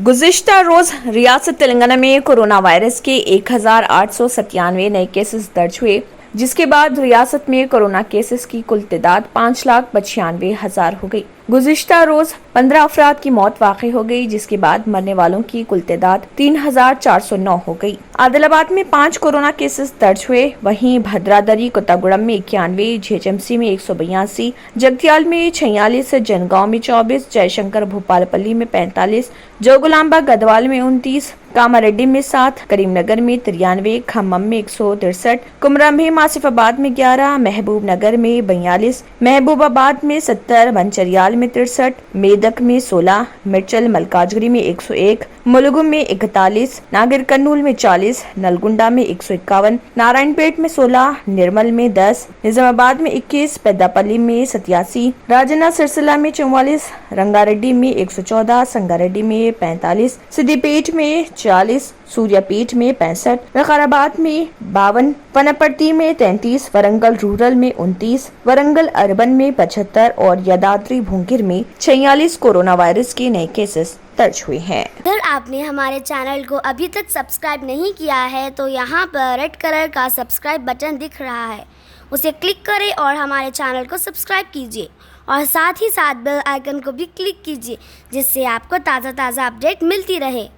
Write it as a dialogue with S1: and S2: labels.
S1: गुज़िश्ता रोज रियासत तेलंगाना में corona virus के 1897 नए केसेस दर्ज हुए, जिसके बाद रियासत में कोरोना केसेस की कुल तादाद 5,95,000 हो गई। गुज़िश्ता रोज 15 अफराद की मौत वाक़ई हो गई, जिसके बाद मरने वालों की कुल तादाद 3,409 हो गई। आदिलाबाद में 5 कोरोना केसेस दर्ज हुए, वहीं भद्रादरी कोत्तागुड़म में 91, जेएचएमसी में 182, जगतियाल में 46, जनगांव में 24, जयशंकर भूपालपल्ली में 45, जोगुलांबा गढ़वाल में 29, कामारेड्डी में 7, करीमनगर में 93, खम्मम में 163, कुमरम में आसिफाबाद में 11, महबूब नगर में 42, महबूबाबाद में 70, मंचरियाल में 63, मेदक में 16, मिर्चल मलकाजगिरी में 101, मुलुगु में 41, नागर कर्नूल में 40, नलगुंडा में 151, नारायणपेट में 16, निर्मल में 10, निजामाबाद में 21, पेद्दापल्ली में 87, राजन्ना सिरसिला में 44, रंगारेड्डी में 114, संगारेड्डी में 45, सिद्दीपेट में 40, सूर्यापेट में 65, विकाराबाद में 52, वनपर्ती में 33, वरंगल रूरल में 29, वरंगल अर्बन में 75 और यादाद्री भूंगिर में 46 कोरोना वायरस के नए केसेस दर्ज हुए हैं।
S2: अगर आपने हमारे चैनल को अभी तक सब्सक्राइब नहीं किया है तो यहाँ पर रेड कलर का सब्सक्राइब बटन दिख रहा है, उसे क्लिक करें और हमारे चैनल को सब्सक्राइब कीजिए और साथ ही साथ बेल आइकन को भी क्लिक कीजिए, जिससे आपको ताज़ा अपडेट मिलती रहे।